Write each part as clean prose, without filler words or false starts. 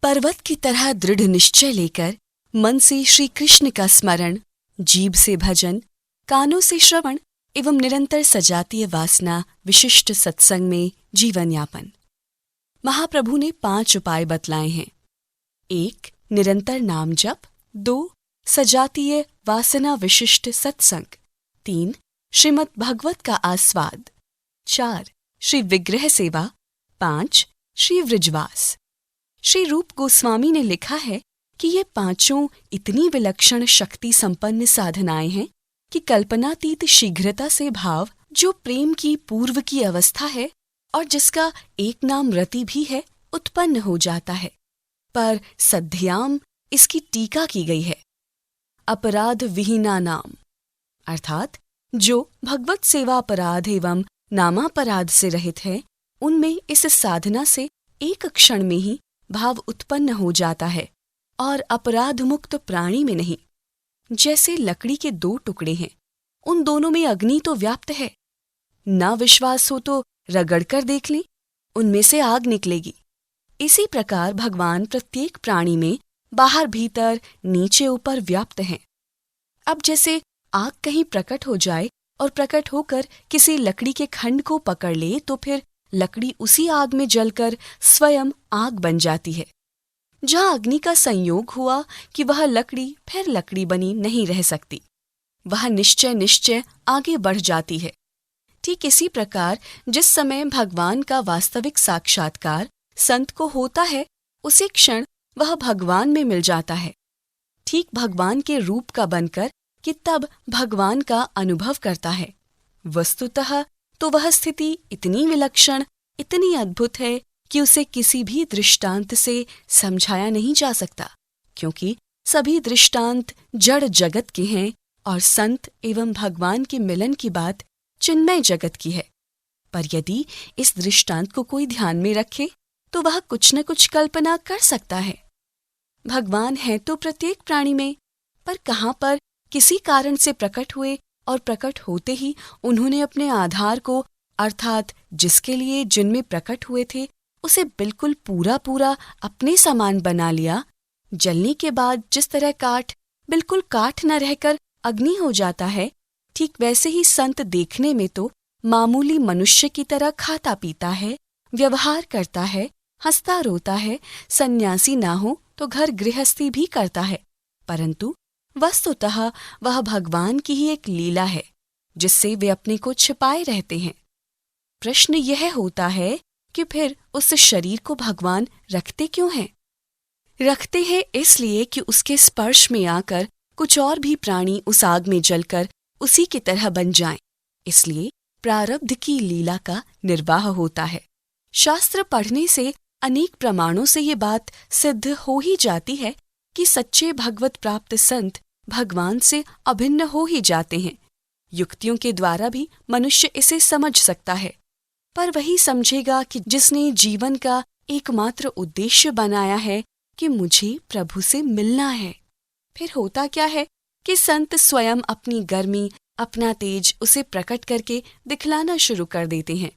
पर्वत की तरह दृढ़ निश्चय लेकर मन से श्री कृष्ण का स्मरण, जीभ से भजन, कानों से श्रवण एवं निरंतर सजातीय वासना विशिष्ट सत्संग में जीवन यापन। महाप्रभु ने 5 उपाय बतलाए हैं। 1. निरंतर नाम जप। 2. सजातीय वासना विशिष्ट सत्संग। 3. श्रीमद् भागवत का आस्वाद। 4. श्री विग्रह सेवा। 5. श्री वृजवास। श्री रूप गोस्वामी ने लिखा है कि ये 5 इतनी विलक्षण शक्ति संपन्न साधनाएं हैं कि कल्पनातीत शीघ्रता से भाव, जो प्रेम की पूर्व की अवस्था है और जिसका एक नाम रति भी है, उत्पन्न हो जाता है। पर सद्ध्याम इसकी टीका की गई है। अपराध विहीना नाम, अर्थात जो भगवत सेवा अपराध एवं नामापराध से रहित है, उनमें इस साधना से एक क्षण में ही भाव उत्पन्न हो जाता है और अपराध मुक्त प्राणी में नहीं। जैसे लकड़ी के 2 टुकड़े हैं, उन दोनों में अग्नि तो व्याप्त है। ना विश्वास हो तो रगड़कर देख लें, उनमें से आग निकलेगी। इसी प्रकार भगवान प्रत्येक प्राणी में बाहर भीतर नीचे ऊपर व्याप्त हैं। अब जैसे आग कहीं प्रकट हो जाए और प्रकट होकर किसी लकड़ी के खंड को पकड़ ले तो फिर लकड़ी उसी आग में जलकर स्वयं आग बन जाती है। जहाँ अग्नि का संयोग हुआ कि वह लकड़ी फिर लकड़ी बनी नहीं रह सकती, वह निश्चय आगे बढ़ जाती है। ठीक इसी प्रकार जिस समय भगवान का वास्तविक साक्षात्कार संत को होता है, उसी क्षण वह भगवान में मिल जाता है, ठीक भगवान के रूप का बनकर कि तब भगवान का अनुभव करता है। वस्तुतः तो वह स्थिति इतनी विलक्षण, इतनी अद्भुत है कि उसे किसी भी दृष्टांत से समझाया नहीं जा सकता, क्योंकि सभी दृष्टांत जड़ जगत के हैं और संत एवं भगवान के मिलन की बात चिन्मय जगत की है। पर यदि इस दृष्टांत को कोई ध्यान में रखे तो वह कुछ न कुछ कल्पना कर सकता है। भगवान है तो प्रत्येक प्राणी में, पर कहाँ पर किसी कारण से प्रकट हुए और प्रकट होते ही उन्होंने अपने आधार को, अर्थात जिसके लिए जिनमें प्रकट हुए थे, उसे बिल्कुल पूरा अपने समान बना लिया। जलने के बाद जिस तरह काठ बिल्कुल काठ न रहकर अग्नि हो जाता है, ठीक वैसे ही संत देखने में तो मामूली मनुष्य की तरह खाता पीता है, व्यवहार करता है, हंसता रोता है, सन्यासी ना हो तो घर गृहस्थी भी करता है, परंतु वस्तुतः वह भगवान की ही एक लीला है जिससे वे अपने को छिपाए रहते हैं। प्रश्न यह होता है कि फिर उस शरीर को भगवान रखते क्यों हैं? रखते हैं इसलिए कि उसके स्पर्श में आकर कुछ और भी प्राणी उस आग में जलकर उसी की तरह बन जाएं। इसलिए प्रारब्ध की लीला का निर्वाह होता है। शास्त्र पढ़ने से अनेक प्रमाणों से ये बात सिद्ध हो ही जाती है कि सच्चे भगवत प्राप्त संत भगवान से अभिन्न हो ही जाते हैं। युक्तियों के द्वारा भी मनुष्य इसे समझ सकता है, पर वही समझेगा कि जिसने जीवन का एकमात्र उद्देश्य बनाया है कि मुझे प्रभु से मिलना है। फिर होता क्या है कि संत स्वयं अपनी गर्मी, अपना तेज उसे प्रकट करके दिखलाना शुरू कर देते हैं।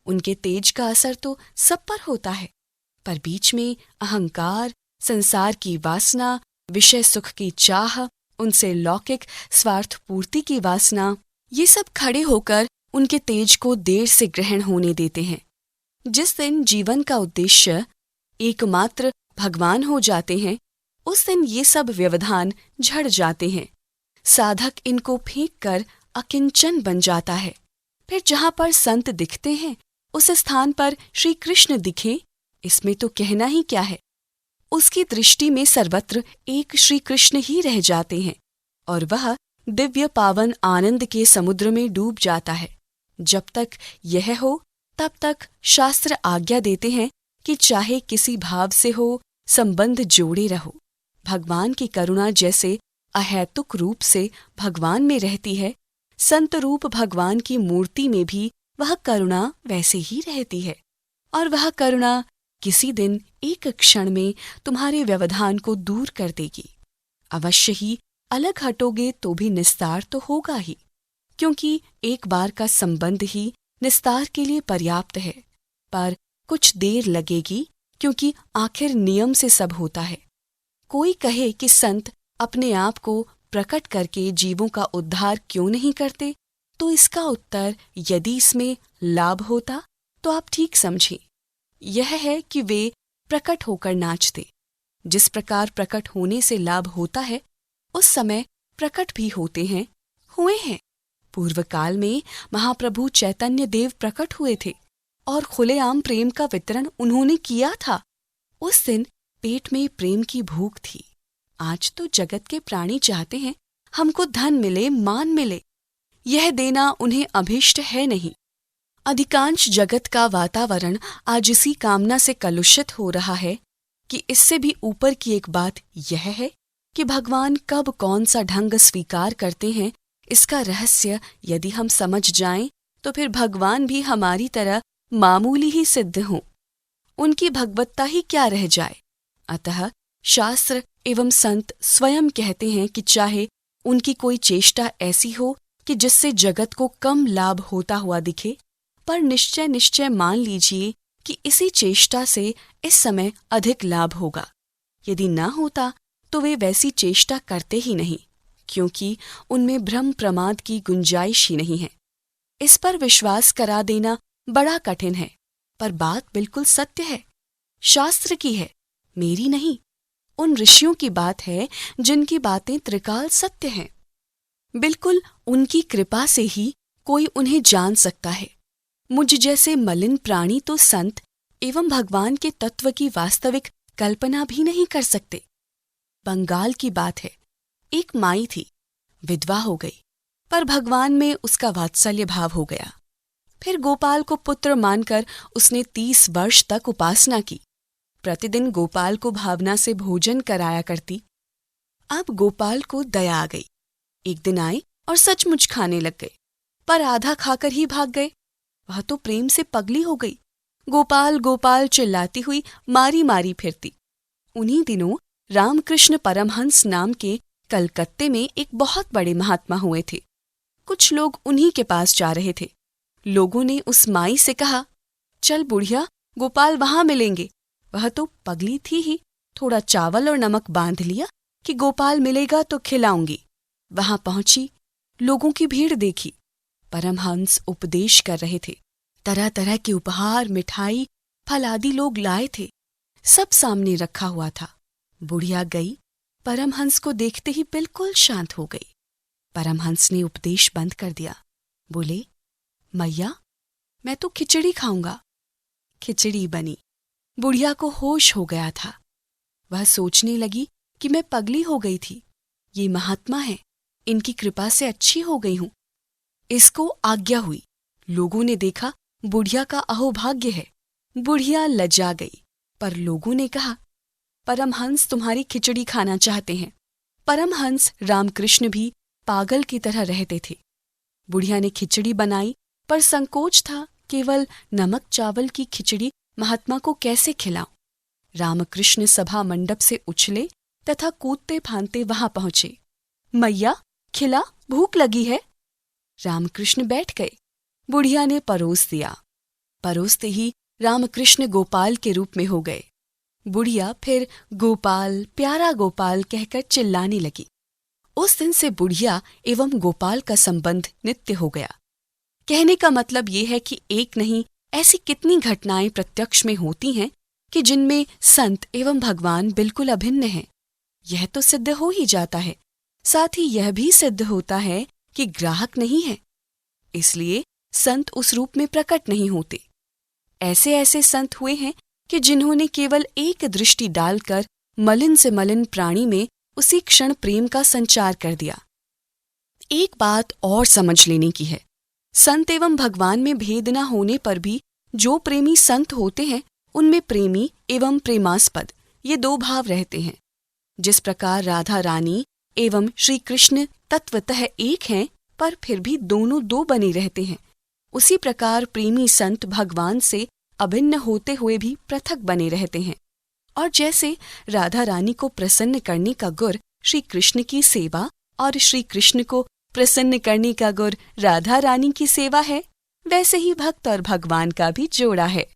उनके तेज का असर तो सब पर होता है, पर बीच में अहंकार, संसार की वासना, विषय सुख की चाह, उनसे लौकिक स्वार्थ पूर्ति की वासना, ये सब खड़े होकर उनके तेज को देर से ग्रहण होने देते हैं। जिस दिन जीवन का उद्देश्य एकमात्र भगवान हो जाते हैं, उस दिन ये सब व्यवधान झड़ जाते हैं। साधक इनको फेंक कर अकिंचन बन जाता है। फिर जहाँ पर संत दिखते हैं, उस स्थान पर श्री कृष्ण दिखे, इसमें तो कहना ही क्या है। उसकी दृष्टि में सर्वत्र एक श्री कृष्ण ही रह जाते हैं और वह दिव्य पावन आनंद के समुद्र में डूब जाता है। जब तक यह हो तब तक शास्त्र आज्ञा देते हैं कि चाहे किसी भाव से हो, संबंध जोड़े रहो। भगवान की करुणा जैसे अहैतुक रूप से भगवान में रहती है, संत रूप भगवान की मूर्ति में भी वह करुणा वैसे ही रहती है, और वह करुणा किसी दिन एक क्षण में तुम्हारे व्यवधान को दूर कर देगी। अवश्य ही अलग हटोगे तो भी निस्तार तो होगा ही, क्योंकि एक बार का संबंध ही निस्तार के लिए पर्याप्त है। पर कुछ देर लगेगी क्योंकि आखिर नियम से सब होता है। कोई कहे कि संत अपने आप को प्रकट करके जीवों का उद्धार क्यों नहीं करते, तो इसका उत्तर यदि इसमें लाभ होता तो आप ठीक समझें। यह है कि वे प्रकट होकर नाचते। जिस प्रकार प्रकट होने से लाभ होता है, उस समय प्रकट भी होते हैं, हुए हैं। पूर्व काल में महाप्रभु चैतन्य देव प्रकट हुए थे और खुलेआम प्रेम का वितरण उन्होंने किया था। उस दिन पेट में प्रेम की भूख थी। आज तो जगत के प्राणी चाहते हैं हमको धन मिले, मान मिले। यह देना उन्हें अभीष्ट है नहीं। अधिकांश जगत का वातावरण आज इसी कामना से कलुषित हो रहा है कि इससे भी ऊपर की एक बात यह है कि भगवान कब कौन सा ढंग स्वीकार करते हैं, इसका रहस्य यदि हम समझ जाएं तो फिर भगवान भी हमारी तरह मामूली ही सिद्ध हों। उनकी भगवत्ता ही क्या रह जाए। अतः शास्त्र एवं संत स्वयं कहते हैं कि चाहे उनकी कोई चेष्टा ऐसी हो कि जिससे जगत को कम लाभ होता हुआ दिखे, पर निश्चय मान लीजिए कि इसी चेष्टा से इस समय अधिक लाभ होगा। यदि न होता तो वे वैसी चेष्टा करते ही नहीं, क्योंकि उनमें भ्रम प्रमाद की गुंजाइश ही नहीं है। इस पर विश्वास करा देना बड़ा कठिन है, पर बात बिल्कुल सत्य है। शास्त्र की है, मेरी नहीं। उन ऋषियों की बात है जिनकी बातें त्रिकाल सत्य हैं। बिल्कुल उनकी कृपा से ही कोई उन्हें जान सकता है। मुझ जैसे मलिन प्राणी तो संत एवं भगवान के तत्व की वास्तविक कल्पना भी नहीं कर सकते। बंगाल की बात है, एक माई थी, विधवा हो गई, पर भगवान में उसका वात्सल्य भाव हो गया। फिर गोपाल को पुत्र मानकर उसने 30 वर्ष तक उपासना की। प्रतिदिन गोपाल को भावना से भोजन कराया करती। अब गोपाल को दया आ गई। एक दिन आए और सचमुच खाने लग गए, पर आधा खाकर ही भाग गए। वह तो प्रेम से पगली हो गई। गोपाल गोपाल चिल्लाती हुई मारी मारी फिरती। उन्हीं दिनों रामकृष्ण परमहंस नाम के कलकत्ते में एक बहुत बड़े महात्मा हुए थे। कुछ लोग उन्हीं के पास जा रहे थे। लोगों ने उस माई से कहा, चल बुढ़िया, गोपाल वहां मिलेंगे। वह तो पगली थी ही, थोड़ा चावल और नमक बांध लिया कि गोपाल मिलेगा तो खिलाऊंगी। वहां पहुंची, लोगों की भीड़ देखी। परमहंस उपदेश कर रहे थे। तरह तरह के उपहार, मिठाई, फल आदि लोग लाए थे। सब सामने रखा हुआ था। बुढ़िया गई, परमहंस को देखते ही बिल्कुल शांत हो गई। परमहंस ने उपदेश बंद कर दिया। बोले, मैया, मैं तो खिचड़ी खाऊंगा। खिचड़ी बनी। बुढ़िया को होश हो गया था। वह सोचने लगी कि मैं पगली हो गई थी, ये महात्मा है, इनकी कृपा से अच्छी हो गई हूं। इसको आज्ञा हुई। लोगों ने देखा बुढ़िया का अहोभाग्य है। बुढ़िया लजा गई, पर लोगों ने कहा, परमहंस तुम्हारी खिचड़ी खाना चाहते हैं। परमहंस रामकृष्ण भी पागल की तरह रहते थे। बुढ़िया ने खिचड़ी बनाई, पर संकोच था, केवल नमक चावल की खिचड़ी महात्मा को कैसे खिलाऊं। रामकृष्ण सभा मंडप से उछले तथा कूदते फांदते वहां पहुंचे। मैया, खिला, भूख लगी है। रामकृष्ण बैठ गए। बुढ़िया ने परोस दिया। परोसते ही रामकृष्ण गोपाल के रूप में हो गए। बुढ़िया फिर गोपाल, प्यारा गोपाल कहकर चिल्लाने लगी। उस दिन से बुढ़िया एवं गोपाल का संबंध नित्य हो गया। कहने का मतलब ये है कि एक नहीं, ऐसी कितनी घटनाएं प्रत्यक्ष में होती हैं कि जिनमें संत एवं भगवान बिल्कुल अभिन्न हैं। यह तो सिद्ध हो ही जाता है। साथ ही यह भी सिद्ध होता है कि ग्राहक नहीं है, इसलिए संत उस रूप में प्रकट नहीं होते। ऐसे ऐसे संत हुए हैं कि जिन्होंने केवल एक दृष्टि डालकर मलिन से मलिन प्राणी में उसी क्षण प्रेम का संचार कर दिया। एक बात और समझ लेने की है, संत एवं भगवान में भेद न होने पर भी जो प्रेमी संत होते हैं, उनमें प्रेमी एवं प्रेमास्पद ये 2 भाव रहते हैं। जिस प्रकार राधा रानी एवं श्री कृष्ण तत्वतः एक हैं, पर फिर भी दोनों 2 बने रहते हैं, उसी प्रकार प्रेमी संत भगवान से अभिन्न होते हुए भी पृथक बने रहते हैं। और जैसे राधा रानी को प्रसन्न करने का गुर श्री कृष्ण की सेवा और श्री कृष्ण को प्रसन्न करने का गुर राधा रानी की सेवा है, वैसे ही भक्त और भगवान का भी जोड़ा है।